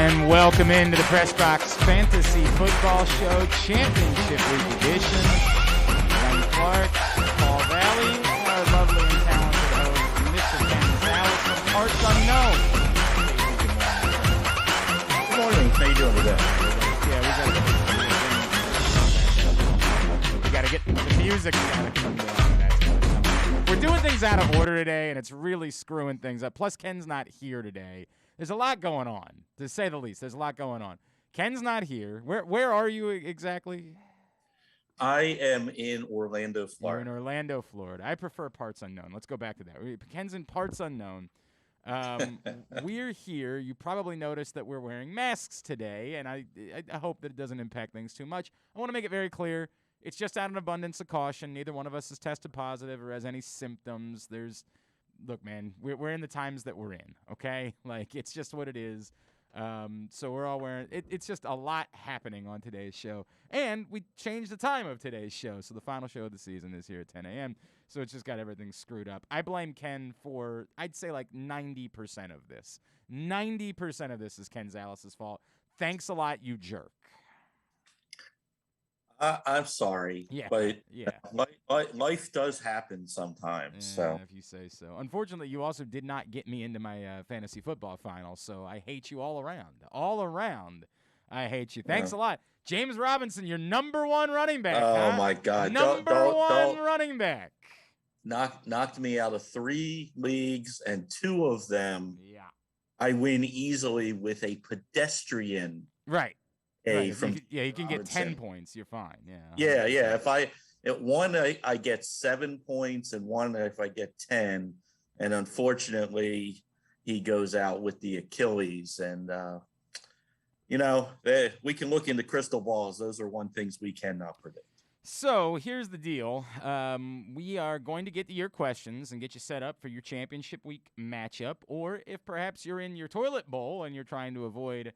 And welcome into the PressBox Fantasy Football Show Championship Week edition. I'm Clark, Paul Valley, our lovely and talented host, Mr. Zalis from Parts Unknown. Good morning. How you doing today? We gotta get the music. We're doing things out of order today, and it's really screwing things up. Plus, Ken's not here today. There's a lot going on, to say the least. There's a lot going on. Ken's not here. Where are you exactly? I am in Orlando, Florida. You're in Orlando, Florida. I prefer Parts Unknown. Let's go back to that. Ken's in Parts Unknown. We're here. You probably noticed that we're wearing masks today, and I hope that it doesn't impact things too much. I want to make it very clear. It's just out of an abundance of caution. Neither one of us has tested positive or has any symptoms. Look, man, we're in the times that we're in, okay? Like, it's just what it is. So we're all wearing it. It's just a lot happening on today's show. And we changed the time of today's show. So the final show of the season is here at 10 a.m. So it's just got everything screwed up. I blame Ken for, I'd say, like 90% of this. 90% of this is Ken Zalis' fault. Thanks a lot, you jerk. I'm sorry, but life does happen sometimes. So if you say so. Unfortunately, you also did not get me into my fantasy football final, so I hate you all around. All around, I hate you. Thanks a lot. James Robinson, your number one running back. Oh, my God. Number one running back. Knocked me out of 3 leagues, and 2 of them I win easily with a pedestrian. Right. Right. You can get 10 points. You're fine. Yeah. If I get 7 points, and one if I get 10, and unfortunately he goes out with the Achilles. And we can look into crystal balls. Those are one things we cannot predict. So here's the deal. We are going to get to your questions and get you set up for your championship week matchup, or if perhaps you're in your toilet bowl and you're trying to avoid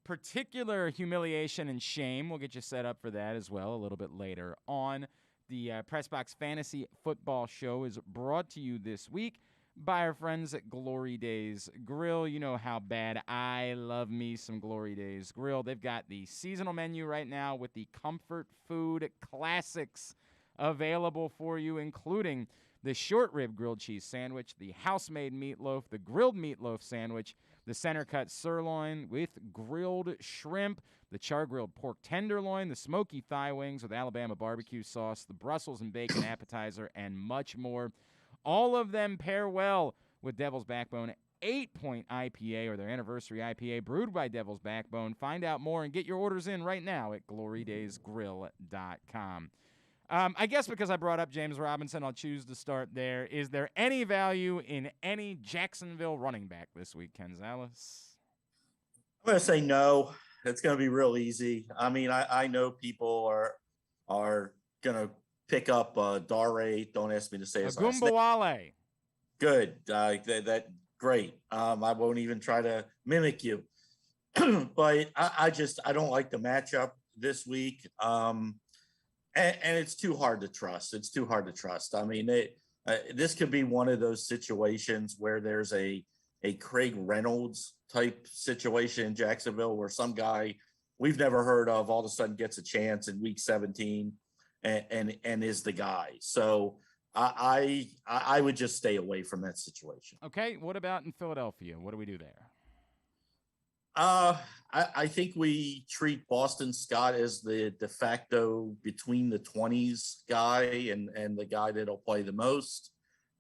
particular humiliation and shame, we'll get you set up for that as well a little bit later on. The PressBox Fantasy Football Show is brought to you this week by our friends at Glory Days Grill. You know how bad I love me some Glory Days Grill. They've got the seasonal menu right now with the comfort food classics available for you, including the short rib grilled cheese sandwich, the house-made meatloaf, the grilled meatloaf sandwich, the center-cut sirloin with grilled shrimp, the char-grilled pork tenderloin, the smoky thigh wings with Alabama barbecue sauce, the Brussels and bacon appetizer, and much more. All of them pair well with Devil's Backbone 8-point IPA, or their anniversary IPA, brewed by Devil's Backbone. Find out more and get your orders in right now at glorydaysgrill.com. I guess because I brought up James Robinson, I'll choose to start there. Is there any value in any Jacksonville running back this week, Ken Zalis? I'm going to say no. It's going to be real easy. I mean, I know people are going to pick up Dare. Don't ask me to say his last name. Good. That great. I won't even try to mimic you. But I don't like the matchup this week. And it's too hard to trust. I mean, this could be one of those situations where there's a Craig Reynolds type situation in Jacksonville, where some guy we've never heard of all of a sudden gets a chance in week 17 and is the guy. So I would just stay away from that situation. Okay. What about in Philadelphia? What do we do there? I think we treat Boston Scott as the de facto between the 20s guy and the guy that'll play the most.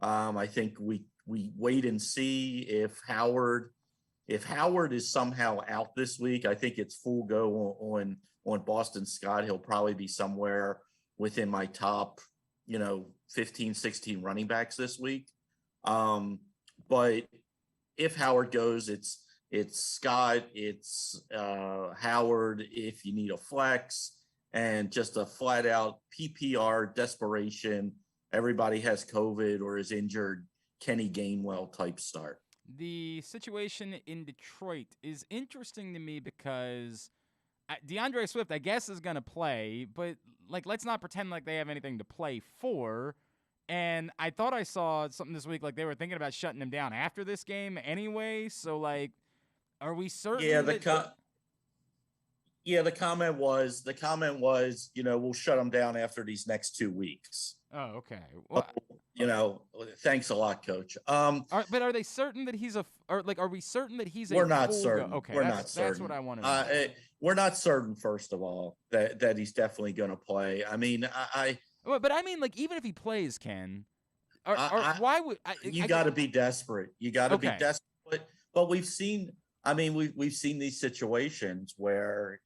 I think we wait and see if Howard is somehow out this week. I think it's full go on Boston Scott. He'll probably be somewhere within my top, 15, 16 running backs this week. But if Howard goes, it's Scott, it's Howard if you need a flex, and just a flat out PPR desperation. Everybody has COVID or is injured. Kenny Gainwell type start. The situation in Detroit is interesting to me because DeAndre Swift, I guess, is going to play, but let's not pretend like they have anything to play for. And I thought I saw something this week, like they were thinking about shutting him down after this game anyway. So Are we certain? Yeah, the comment was, we'll shut them down after these next 2 weeks. Oh, okay. Well, thanks a lot, Coach. But are they certain that he's are we certain that he's we're not certain. Okay, we're not certain. That's what I want to know. We're not certain, first of all, that he's definitely going to play. I mean, but I mean, like, even if he plays, Ken, why would you got to be desperate? You got to be desperate. But we've seen. I mean, we've seen these situations where,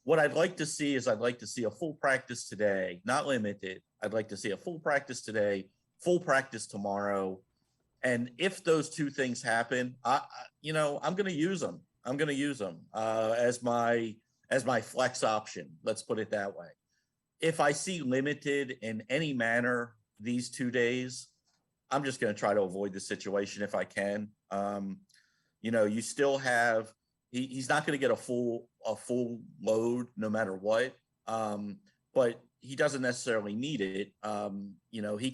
what I'd like to see is a full practice today, not limited. I'd like to see a full practice today, full practice tomorrow. And if those two things happen, I'm going to use them. I'm going to use them as my flex option. Let's put it that way. If I see limited in any manner these 2 days, I'm just going to try to avoid the situation if I can. You still have he's not going to get a full load no matter what. But he doesn't necessarily need it. He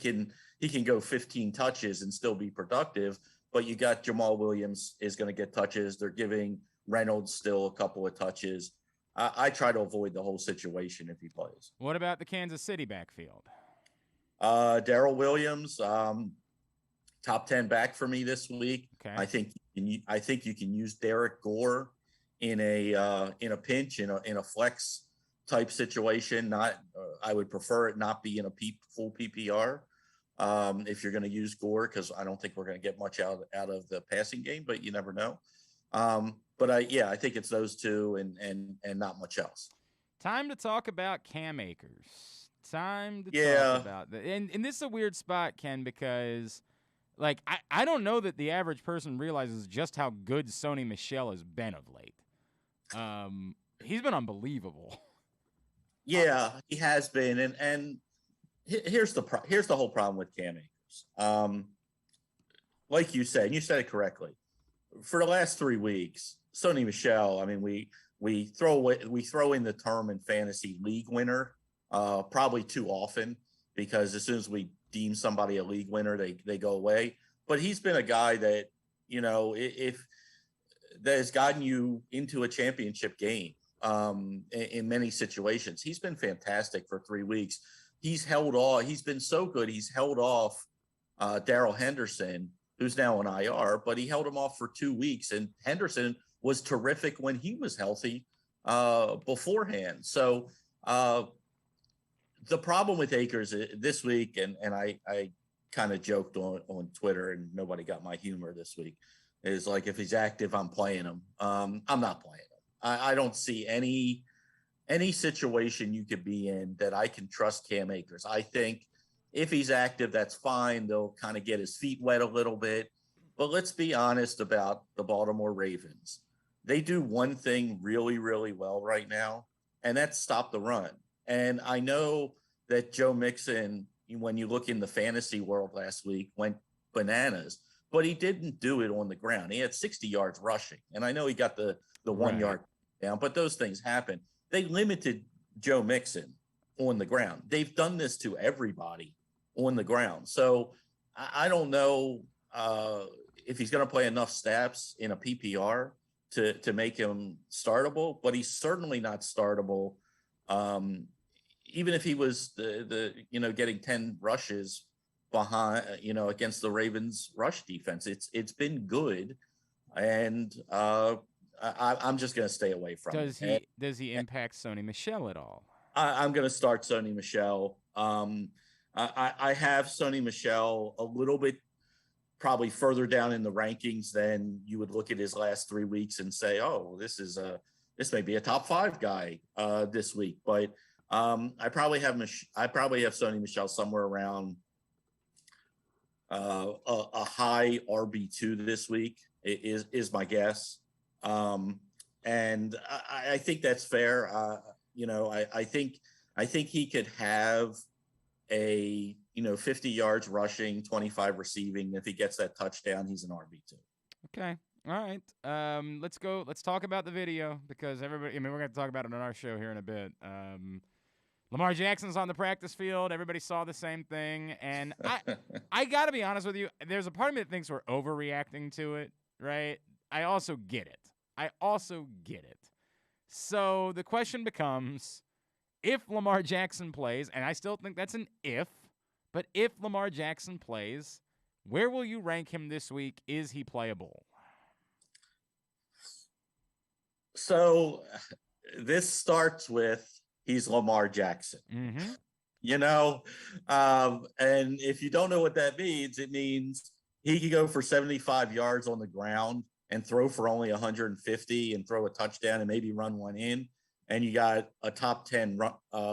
can go 15 touches and still be productive, but you got Jamal Williams is going to get touches. They're giving Reynolds still a couple of touches. I try to avoid the whole situation if he plays. What about the Kansas City backfield? Darrell Williams, top 10 back for me this week. Okay. I think you can use Derek Gore in a pinch in a flex type situation. I would prefer it not be in a full PPR if you're going to use Gore, because I don't think we're going to get much out of the passing game, but you never know. But I think it's those two and not much else. Time to talk about Cam Akers. Time to talk about that. And this is a weird spot, Ken, because I don't know that the average person realizes just how good Sony Michel has been of late. He's been unbelievable. Yeah, he has been, and here's the whole problem with Cam Akers. Like you said, and you said it correctly. For the last 3 weeks, Sony Michel. I mean, we throw in the term in fantasy league winner probably too often, because as soon as we deem somebody a league winner, they go away. But he's been a guy that if that has gotten you into a championship game in many situations. He's been fantastic for 3 weeks. He's held off. He's been so good. He's held off Darrell Henderson, who's now on IR, but he held him off for 2 weeks. And Henderson was terrific when he was healthy beforehand. So the problem with Akers this week, and I kind of joked on Twitter, and nobody got my humor this week, is like, if he's active, I'm playing him. I'm not playing him. I don't see any situation you could be in that I can trust Cam Akers. I think if he's active, that's fine. They'll kind of get his feet wet a little bit. But let's be honest about the Baltimore Ravens. They do one thing really, really well right now, and that's stop the run. And I know that Joe Mixon, when you look in the fantasy world last week, went bananas, but he didn't do it on the ground. He had 60 yards rushing, and I know he got the 1 yard down, but those things happen. They limited Joe Mixon on the ground. They've done this to everybody on the ground. So I don't know if he's going to play enough snaps in a PPR to make him startable, but he's certainly not startable. Even if he was getting 10 rushes behind, against the Ravens rush defense, it's been good. And I'm just going to stay away from it. Does he impact Sony Michel at all? I'm going to start Sony Michel. I have Sony Michel a little bit probably further down in the rankings than you would look at his last 3 weeks and say, oh, this may be a top 5 guy this week. But I probably have Sony Michel somewhere around a high RB2 this week is my guess. And I think that's fair. I think he could have a 50 yards rushing, 25 receiving. If he gets that touchdown, he's an RB2. Okay. All right. Let's talk about the video, because everybody, we're going to talk about it on our show here in a bit. Lamar Jackson's on the practice field. Everybody saw the same thing. And I got to be honest with you. There's a part of me that thinks we're overreacting to it, right? I also get it. So the question becomes, if Lamar Jackson plays, and I still think that's an if, but if Lamar Jackson plays, where will you rank him this week? Is he playable? So this starts with he's Lamar Jackson. Mm-hmm. You know, and if you don't know what that means, it means he could go for 75 yards on the ground and throw for only 150 and throw a touchdown and maybe run one in. And you got a top 10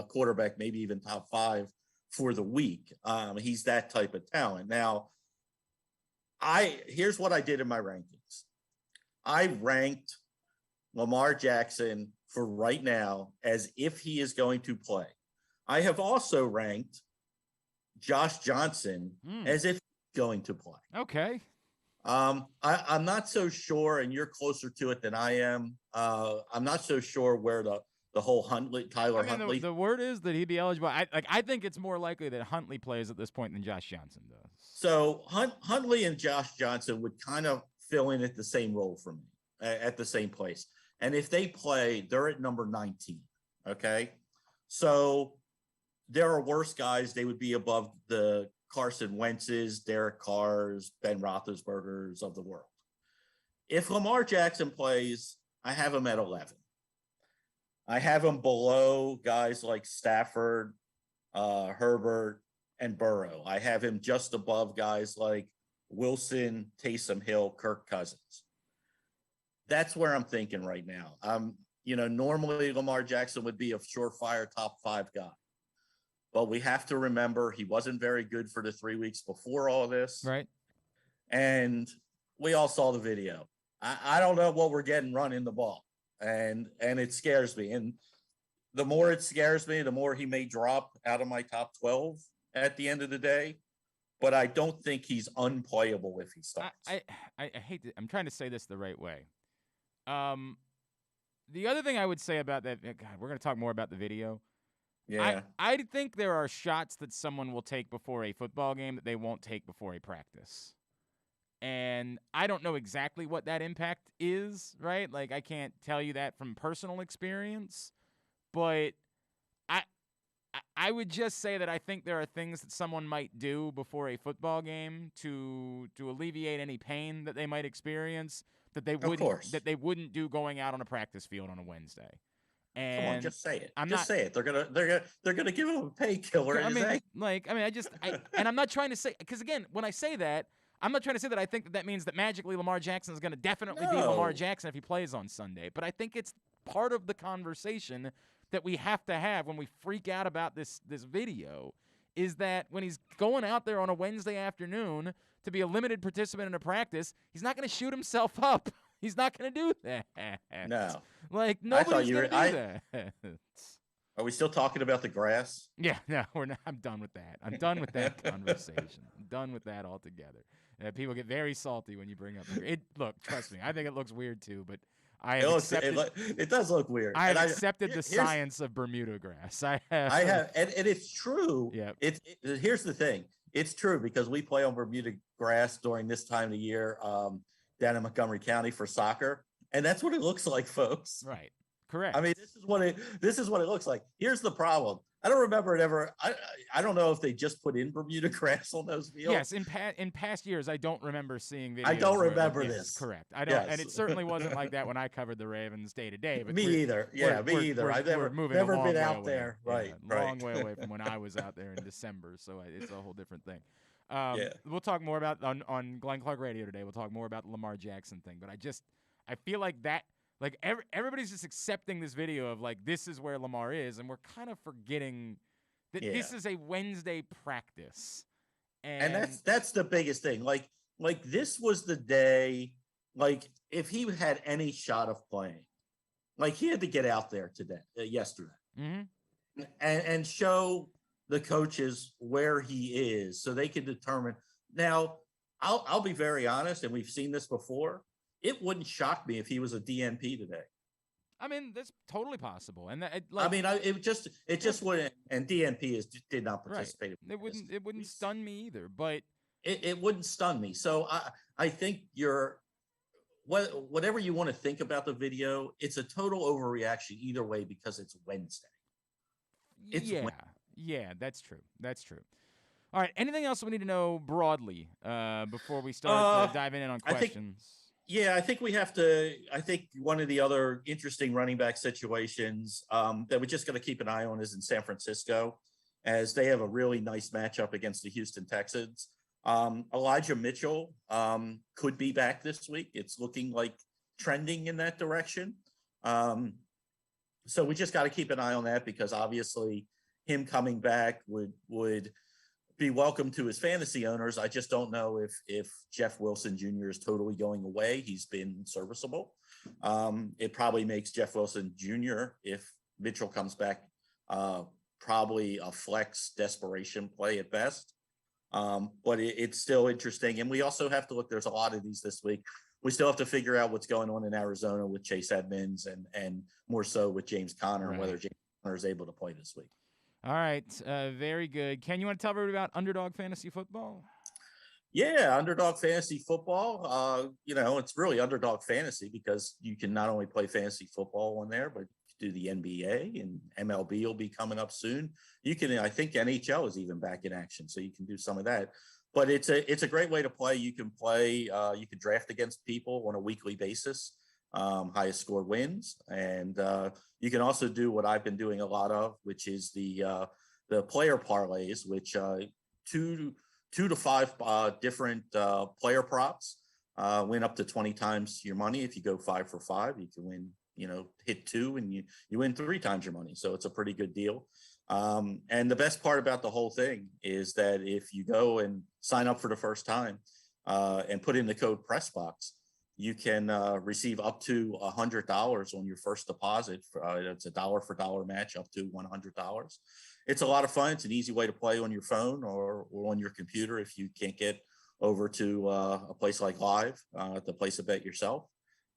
quarterback, maybe even top 5 for the week. He's that type of talent. Now, here's what I did in my rankings. I ranked Lamar Jackson for right now as if he is going to play. I have also ranked Josh Johnson as if he's going to play. Okay. I'm not so sure, and you're closer to it than I am. I'm not so sure where the whole Huntley. The word is that he'd be eligible. I think it's more likely that Huntley plays at this point than Josh Johnson does. So Huntley and Josh Johnson would kind of fill in at the same role for me, at the same place. And if they play, they're at number 19. Okay. So there are worse guys. They would be above the Carson Wentz's, Derek Carr's, Ben Roethlisberger's of the world. If Lamar Jackson plays, I have him at 11. I have him below guys like Stafford, Herbert, and Burrow. I have him just above guys like Wilson, Taysom Hill, Kirk Cousins. That's where I'm thinking right now. Normally Lamar Jackson would be a surefire top 5 guy. But we have to remember he wasn't very good for the 3 weeks before all this. Right. And we all saw the video. I don't know what we're getting running the ball. And it scares me. And the more it scares me, the more he may drop out of my top 12 at the end of the day. But I don't think he's unplayable if he starts. I hate to, I'm trying to say this the right way. The other thing I would say about that, God, we're going to talk more about the video. Yeah. I think there are shots that someone will take before a football game that they won't take before a practice. And I don't know exactly what that impact is, right? Like, I can't tell you that from personal experience, but I would just say that I think there are things that someone might do before a football game to alleviate any pain that they might experience that they wouldn't do going out on a practice field on a Wednesday. And come on, just say it. Say it. They're gonna give him a painkiller. And I'm not trying to say, because again, when I say that, I'm not trying to say that I think that means that magically Lamar Jackson is going to definitely be Lamar Jackson if he plays on Sunday. But I think it's part of the conversation that we have to have when we freak out about this video, is that when he's going out there on a Wednesday afternoon to be a limited participant in a practice, he's not going to shoot himself up. He's not going to do that. No. Like, nobody's going to do that. Are we still talking about the grass? Yeah, no, we're not. I'm done with that. I'm done with that conversation. I'm done with that altogether. People get very salty when you bring up it. Look, trust me, I think it looks weird too, but it does look weird. I have accepted the science of Bermuda grass. I have, and it's true. Yeah. Here's the thing. It's true because we play on Bermuda grass during this time of the year down in Montgomery County for soccer, and that's what it looks like, folks. Right. Correct. I mean, this is what it looks like. Here's the problem. I don't remember it ever. I don't know if they just put in Bermuda grass on those fields. Yes, in past years, I don't remember seeing videos. I don't remember this. Correct. I don't, and it certainly wasn't like that when I covered the Ravens day to day. Me either. Yeah, me either. I've never been out there. Right. Long way away from when I was out there in December, so it's a whole different thing. We'll talk more about on Glenn Clark Radio today. We'll talk more about the Lamar Jackson thing, but I feel like that. Like, everybody's just accepting this video of, like, this is where Lamar is, and we're kind of forgetting that this is a Wednesday practice. And that's the biggest thing. Like this was the day, like, if he had any shot of playing, like, he had to get out there yesterday, and show the coaches where he is so they can determine. Now, I'll be very honest, and we've seen this before. It wouldn't shock me if he was a DNP today. I mean, that's totally possible, and it just wouldn't. And DNP did not participate. Right. It wouldn't stun me either, but it wouldn't stun me. So I think whatever you want to think about the video, it's a total overreaction either way because it's Wednesday. Yeah, that's true. That's true. All right. Anything else we need to know broadly before we start diving in on questions? I think we have to. I think one of the other interesting running back situations that we're just going to keep an eye on is in San Francisco, as they have a really nice matchup against the Houston Texans. Elijah Mitchell could be back this week. It's looking like trending in that direction. So we just got to keep an eye on that because obviously him coming back would be welcome to his fantasy owners. I just don't know if Jeff Wilson Jr. is totally going away. He's been serviceable. It probably makes Jeff Wilson Jr., if Mitchell comes back, probably a flex desperation play at best. But it's still interesting. And we also have to look, there's a lot of these this week. We still have to figure out what's going on in Arizona with Chase Edmonds and more so with James Conner, and whether James Conner is able to play this week. All right. Very good. Ken, you want to tell everybody about Underdog Fantasy Football? Yeah, Underdog Fantasy Football. It's really Underdog Fantasy because you can not only play fantasy football on there, but do the NBA, and MLB will be coming up soon. You can, I think NHL is even back in action, so you can do some of that. But it's a great way to play. You can play, you can draft against people on a weekly basis. Highest score wins, and you can also do what I've been doing a lot of, which is the player parlays, which 2 to 5 different player props win up to 20 times your money. If you go 5 for 5, you can win. Hit 2 and you win 3 times your money. So it's a pretty good deal. And the best part about the whole thing is that if you go and sign up for the first time and put in the code PressBox, you can receive up to $100 on your first deposit. It's a dollar for dollar match up to $100. It's a lot of fun. It's an easy way to play on your phone or on your computer if you can't get over to a place like Live to place a bet yourself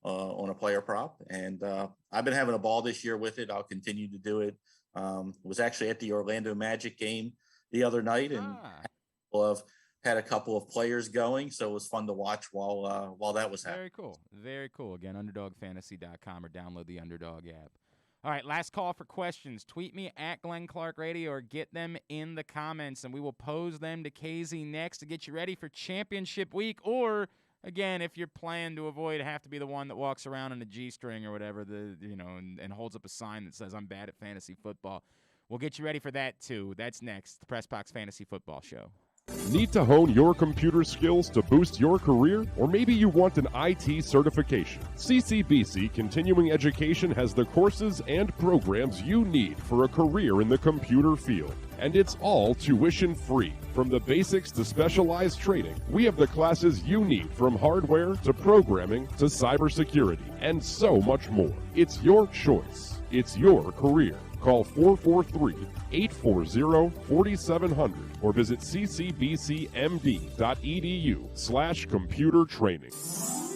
on a player prop. And I've been having a ball this year with it. I'll continue to do it. Was actually at the Orlando Magic game the other night and had a couple of players going, so it was fun to watch while that was happening. Very cool. Again, underdogfantasy.com or download the Underdog app. All right, last call for questions. Tweet me at Glenn Clark Radio or get them in the comments, and we will pose them to KZ next to get you ready for championship week. Or, again, if you're planning to avoid, have to be the one that walks around in a G-string or whatever, and holds up a sign that says, I'm bad at fantasy football. We'll get you ready for that, too. That's next, the PressBox Fantasy Football Show. Need to hone your computer skills to boost your career? Or maybe you want an IT certification? CCBC Continuing Education has the courses and programs you need for a career in the computer field. And it's all tuition free. From the basics to specialized training, we have the classes you need, from hardware to programming to cybersecurity and so much more. It's your choice. It's your career. Call 443-840-4700 or visit ccbcmd.edu/computer training.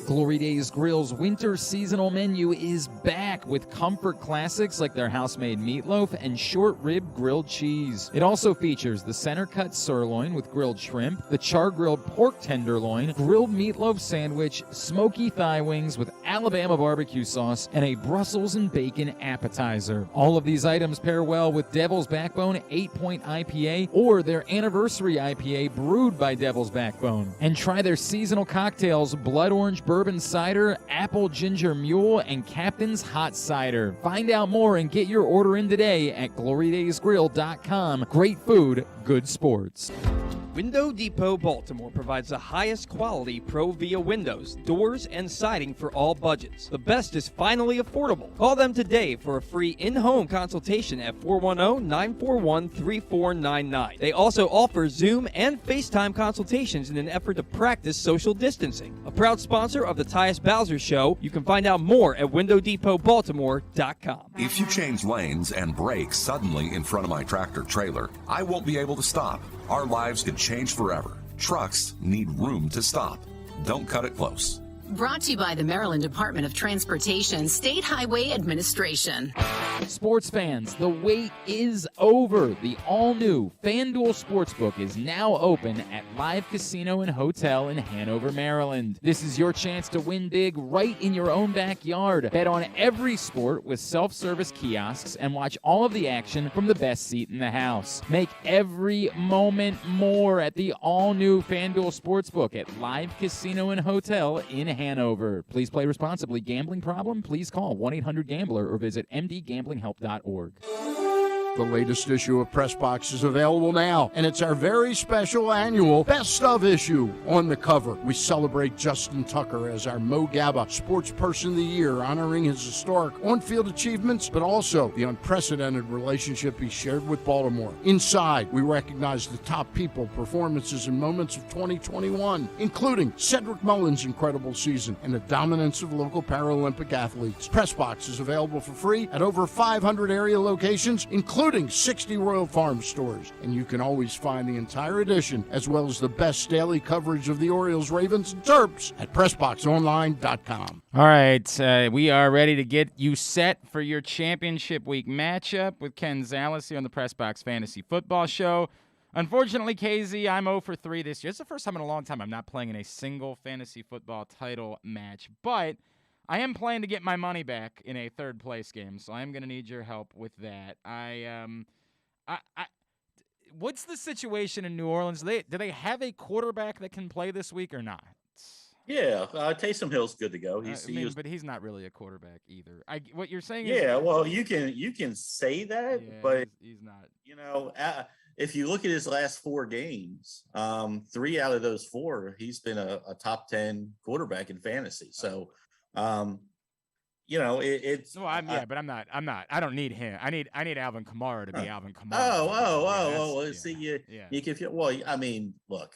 Glory Days Grill's winter seasonal menu is back with comfort classics like their house-made meatloaf and short rib grilled cheese. It also features the center-cut sirloin with grilled shrimp, the char-grilled pork tenderloin, grilled meatloaf sandwich, smoky thigh wings with Alabama barbecue sauce, and a Brussels and bacon appetizer. All of these items pair well with Devil's Backbone 8-point IPA or their anniversary IPA brewed by Devil's Backbone. And try their seasonal cocktails, Blood Orange Bourbon Cider, Apple Ginger Mule, and Captain's Hot Cider. Find out more and get your order in today at glorydaysgrill.com. Great food, good sports. Window Depot Baltimore provides the highest quality Pro Via windows, doors, and siding for all budgets. The best is finally affordable. Call them today for a free in-home consultation at 410-941-3499. They also offer Zoom and FaceTime consultations in an effort to practice social distancing. A proud sponsor of the Tyus Bowser Show, you can find out more at WindowDepotBaltimore.com. If you change lanes and brake suddenly in front of my tractor trailer, I won't be able to stop. Our lives could change forever. Trucks need room to stop. Don't cut it close. Brought to you by the Maryland Department of Transportation State Highway Administration. Sports fans, the wait is over. The all-new FanDuel Sportsbook is now open at Live Casino and Hotel in Hanover, Maryland. This is your chance to win big right in your own backyard. Bet on every sport with self-service kiosks and watch all of the action from the best seat in the house. Make every moment more at the all-new FanDuel Sportsbook at Live Casino and Hotel in Hanover. Please play responsibly. Gambling problem? Please call 1-800-GAMBLER or visit mdgamblinghelp.org. The latest issue of PressBox is available now, and it's our very special annual Best of issue. On the cover, we celebrate Justin Tucker as our Mo Gabba Sports Person of the Year, honoring his historic on-field achievements, but also the unprecedented relationship he shared with Baltimore. Inside, we recognize the top people, performances, and moments of 2021, including Cedric Mullins' incredible season and the dominance of local Paralympic athletes. PressBox is available for free at over 500 area locations, including 60 Royal Farm stores. And you can always find the entire edition, as well as the best daily coverage of the Orioles, Ravens, and Terps at PressBoxOnline.com. All right, we are ready to get you set for your championship week matchup with Ken Zalis here on the PressBox Fantasy Football Show. Unfortunately, KZ, I'm 0 for 3 this year. It's the first time in a long time I'm not playing in a single fantasy football title match, but I am playing to get my money back in a third-place game, so I am going to need your help with that. What's the situation in New Orleans? Do they have a quarterback that can play this week or not? Yeah, Taysom Hill's good to go. But he's not really a quarterback either. What you're saying is, yeah, well, you can say that, yeah, but he's not. You know, if you look at his last 4 games, 3 out of those 4, he's been a top 10 quarterback in fantasy. So. You know, it's. No, but I'm not. I don't need him. I need Alvin Kamara to be Alvin Kamara. You can feel. Well, I mean, look,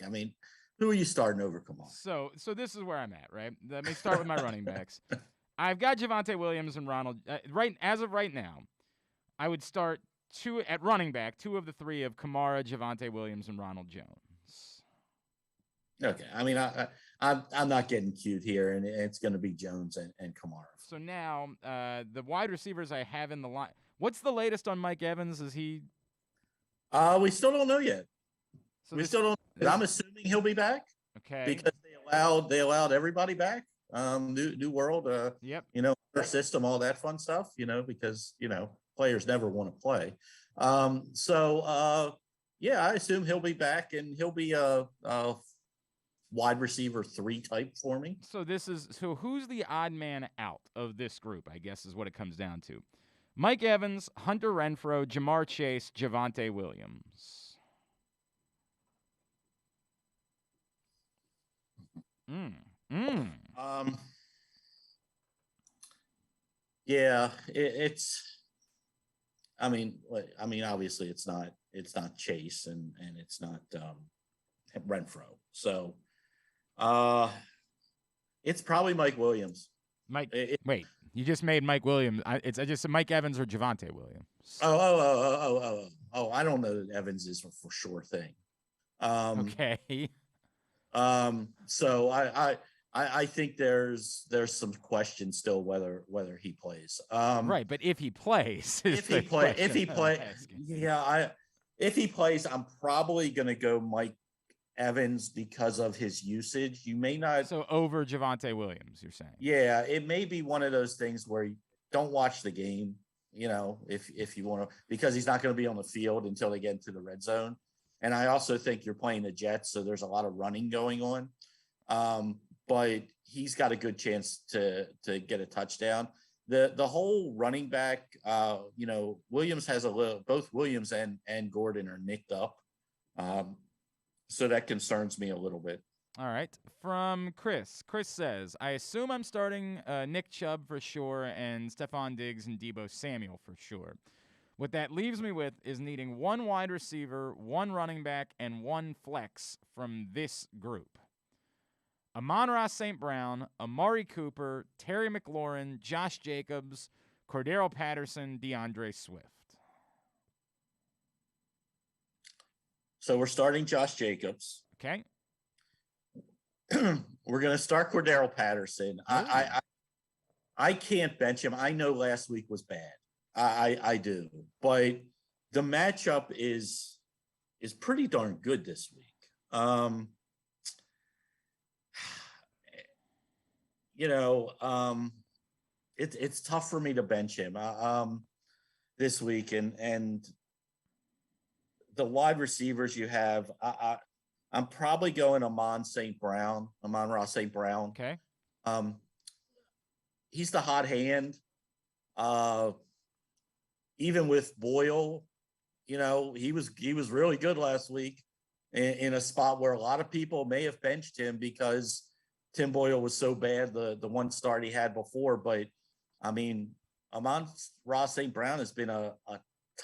who are you starting over Kamara? So this is where I'm at, right? Let me start with my running backs. I've got Javonte Williams and Ronald. As of right now, I would start 2 at running back, 2 of the 3 of Kamara, Javonte Williams, and Ronald Jones. Okay, I'm not getting cute here, and it's going to be Jones and Kamara. So now, the wide receivers I have in the line. What's the latest on Mike Evans? Is he? We still don't know yet. So still don't. I'm assuming he'll be back. Okay. Because they allowed everybody back. New world. Yep. You know, their system, all that fun stuff. You know, because players never want to play. Yeah, I assume he'll be back, and he'll be a wide receiver 3 type for me. So who's the odd man out of this group, I guess is what it comes down to. Mike Evans, Hunter Renfrow, Jamar Chase, Javonte Williams. Yeah, it's obviously it's not Chase and it's not Renfrow. So it's probably Mike Williams. Wait, you just made Mike Williams. I just said Mike Evans or Javonte Williams. I don't know that Evans is for sure thing. Okay. So I think there's some question still whether he plays. Right, but if he plays, if he plays, I'm probably gonna go Mike Evans because of his usage. You may not. So over Javonte Williams, you're saying? Yeah, it may be one of those things where you don't watch the game, if you want to, because he's not going to be on the field until they get into the red zone. And I also think you're playing the Jets, so there's a lot of running going on. But he's got a good chance to get a touchdown. The whole running back, Williams has both Williams and Gordon are nicked up. So that concerns me a little bit. All right. From Chris. Chris says, I assume I'm starting Nick Chubb for sure and Stephon Diggs and Deebo Samuel for sure. What that leaves me with is needing 1 wide receiver, 1 running back, and 1 flex from this group. Amon-Ra St. Brown, Amari Cooper, Terry McLaurin, Josh Jacobs, Cordero Patterson, DeAndre Swift. So we're starting Josh Jacobs. Okay. we're going to start Cordero Patterson. I can't bench him. I know last week was bad. I do, but the matchup is pretty darn good this week. It's tough for me to bench him this week, and the wide receivers you have, I'm probably going Amon-Ra St. Brown. Okay. He's the hot hand. Even with Boyle, he was really good last week in a spot where a lot of people may have benched him because Tim Boyle was so bad the one start he had before. But I mean, Amon-Ra St. Brown has been a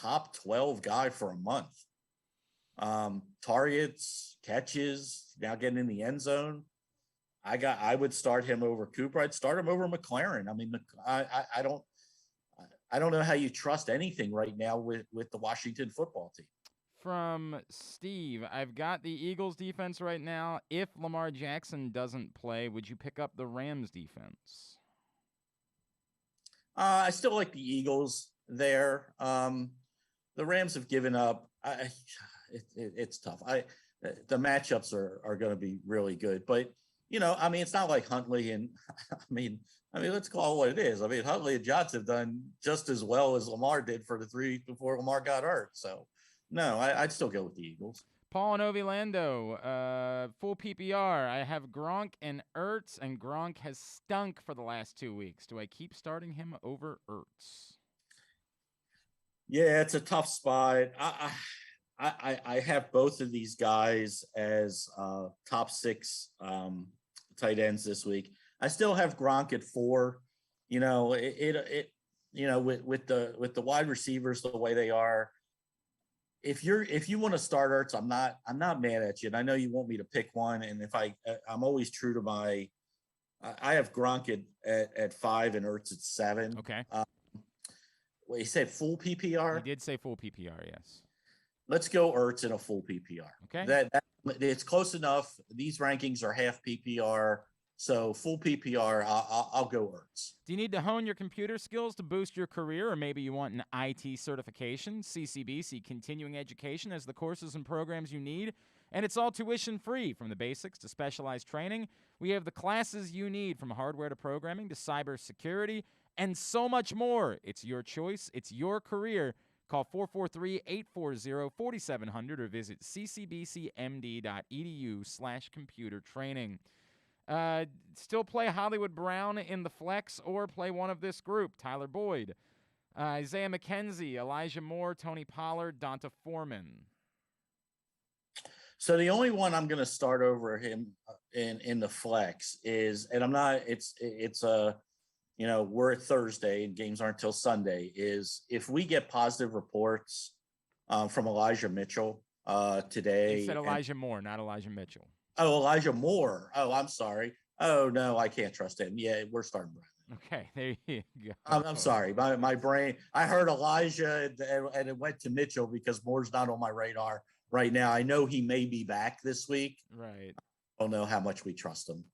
top 12 guy for a month. Targets, catches, now getting in the end zone. I would start him over Cooper. I'd start him over McLaren. I mean, I don't know how you trust anything right now with the Washington football team. From Steve, I've got the Eagles defense right now. If Lamar Jackson doesn't play, would you pick up the Rams defense? I still like the Eagles there. The Rams have given up. It's tough. The matchups are going to be really good, but it's not like Huntley and I mean, let's call it what it is. I mean, Huntley and Johnson have done just as well as Lamar did for the 3 before Lamar got hurt. So, no, I'd still go with the Eagles. Paul and Ovilando, full PPR. I have Gronk and Ertz, and Gronk has stunk for the last 2 weeks. Do I keep starting him over Ertz? Yeah, it's a tough spot. I have both of these guys as top 6 tight ends this week. I still have Gronk at 4. With the wide receivers the way they are. If you want to start Ertz, I'm not mad at you, and I know you want me to pick one. And if I'm always true to my, I have Gronk at 5 and Ertz at 7. Okay. Well, you said full PPR. He did say full PPR, yes. Let's go Ertz in a full PPR. Okay. That it's close enough. These rankings are half PPR, so full PPR. I'll go Ertz. Do you need to hone your computer skills to boost your career, or maybe you want an IT certification? CCBC Continuing Education has the courses and programs you need, and it's all tuition free. From the basics to specialized training, we have the classes you need, from hardware to programming to cybersecurity, and so much more. It's your choice. It's your career. Call 443-840-4700 or visit ccbcmd.edu/computer training. Still play Hollywood Brown in the flex or play one of this group. Tyler Boyd, Isaiah McKenzie, Elijah Moore, Tony Pollard, Donta Foreman. So the only one I'm going to start over him in the flex is, and I'm not, we're at Thursday and games aren't till Sunday, is if we get positive reports from Elijah Mitchell today. You said Elijah Moore, not Elijah Mitchell. Oh, Elijah Moore. Oh, I'm sorry. Oh, no, I can't trust him. Yeah, we're starting Bradley. Okay, there you go. I'm sorry. My brain, I heard Elijah and it went to Mitchell because Moore's not on my radar right now. I know he may be back this week. Right. I don't know how much we trust him.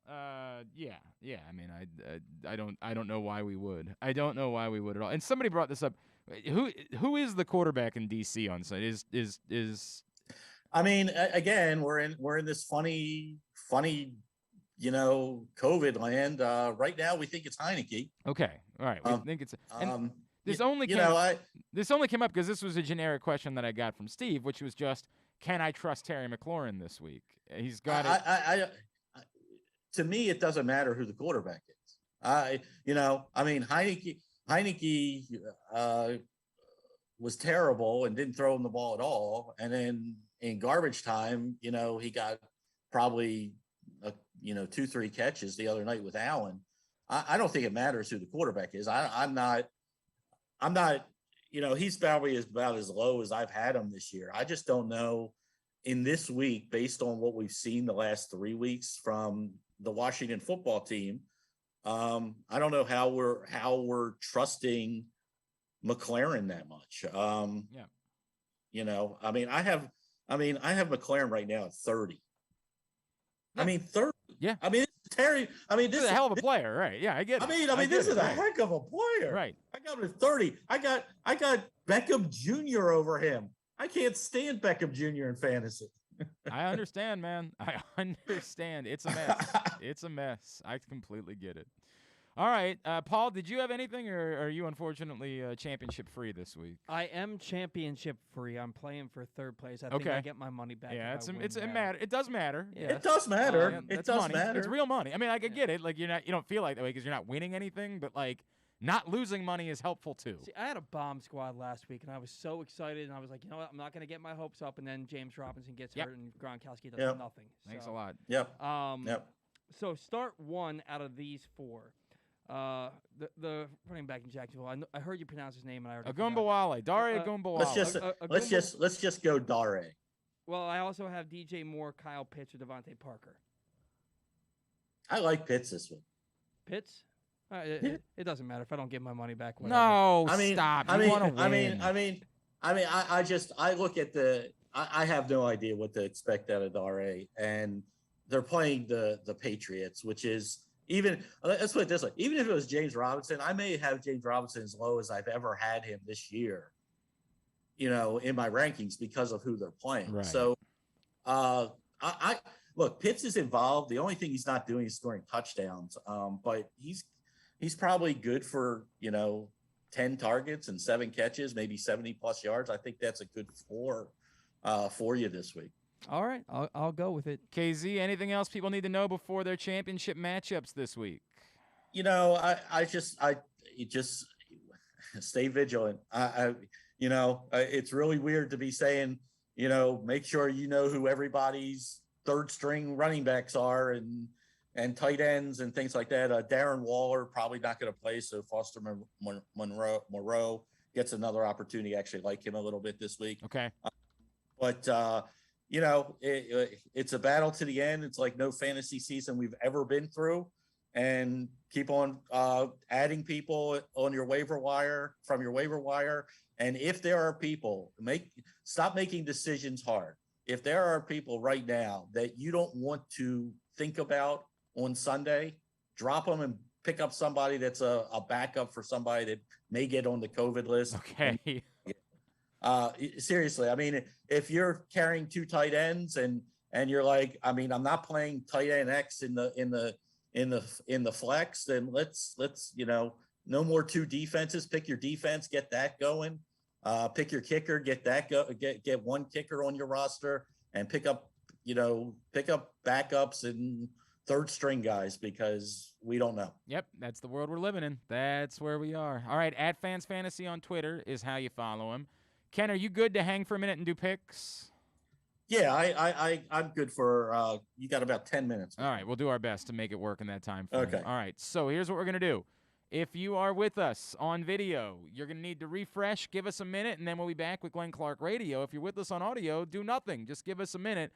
Yeah. I mean, I don't know why we would. I don't know why we would at all. And somebody brought this up. Who is the quarterback in DC on site? Is I mean, again, we're in this funny, COVID land. Right now, we think it's Heineke. Okay, all right. We think it's. This only came up because this was a generic question that I got from Steve, which was just, can I trust Terry McLaurin this week? He's got it. To me, it doesn't matter who the quarterback is. Heineke was terrible and didn't throw him the ball at all, and then in garbage time, he got probably 2-3 catches the other night with Allen. I don't think it matters who the quarterback is. I'm not. He's probably about as low as I've had him this year. I just don't know in this week, based on what we've seen the last 3 weeks from the Washington football team. I don't know how we're trusting McLaren that much. I have McLaren right now at 30. I mean, 30. Yeah. I mean, Terry. I mean, This is a hell of a player, right? Yeah, I get it. I mean, this is a heck of a player. Right. I got him at 30. I got Beckham Jr. over him. I can't stand Beckham Jr. in fantasy. I understand, man. I understand. It's a mess. It's a mess. I completely get it. All right, Paul, did you have anything, or are you unfortunately championship free this week? I am championship free. I'm playing for third place. I think I get my money back. Yeah, it matter. It does matter. Yes. It does matter. It does money. matter. It's real money. I mean, I could get it. Like you don't feel like that way because you're not winning anything, but like not losing money is helpful too. See, I had a bomb squad last week, and I was so excited, and I was like, you know what, I'm not going to get my hopes up, and then James Robinson gets hurt, and Gronkowski does nothing. Thanks a lot. Yep. So start one out of these four. The running back in Jacksonville. I heard you pronounce his name, and I already Agumbawale. Dare Agumbawale. Let's just go Dare. Well, I also have DJ Moore, Kyle Pitts, or Devontae Parker. I like Pitts this week. Pitts? It doesn't matter if I don't get my money back. Whatever. No, stop. I look at I have no idea what to expect out of Dare, and they're playing the Patriots, which is let's put it this way. Even if it was James Robinson, I may have James Robinson as low as I've ever had him this year, in my rankings because of who they're playing. Right. So, I look, Pitts is involved. The only thing he's not doing is scoring touchdowns. But he's probably good for, 10 targets and 7 catches, maybe 70 plus yards. I think that's a good floor for you this week. All right, I'll go with it. KZ, anything else people need to know before their championship matchups this week? I just stay vigilant. It's really weird to be saying, make sure you know who everybody's third string running backs are and tight ends and things like that. Darren Waller probably not going to play, so Foster Moreau gets another opportunity. Actually, like him a little bit this week. Okay, but it's a battle to the end. It's like no fantasy season we've ever been through, and keep on adding people on your waiver wire from your waiver wire. And if there are people, stop making decisions hard. If there are people right now that you don't want to think about on Sunday, drop them and pick up somebody that's a backup for somebody that may get on the COVID list. Okay. Seriously, I mean, if you're carrying 2 tight ends and you're like, I mean, I'm not playing tight end X in the flex, then let's no more 2 defenses. Pick your defense, get that going. Pick your kicker, get that get 1 kicker on your roster, and pick up backups and third string guys because we don't know. Yep, that's the world we're living in. That's where we are. All right, @FansFantasy on Twitter is how you follow him. Ken, are you good to hang for a minute and do picks? Yeah, I'm good for you got about 10 minutes. All right, we'll do our best to make it work in that time frame. Okay. All right, so here's what we're going to do. If you are with us on video, you're going to need to refresh, give us a minute, and then we'll be back with Glenn Clark Radio. If you're with us on audio, do nothing. Just give us a minute.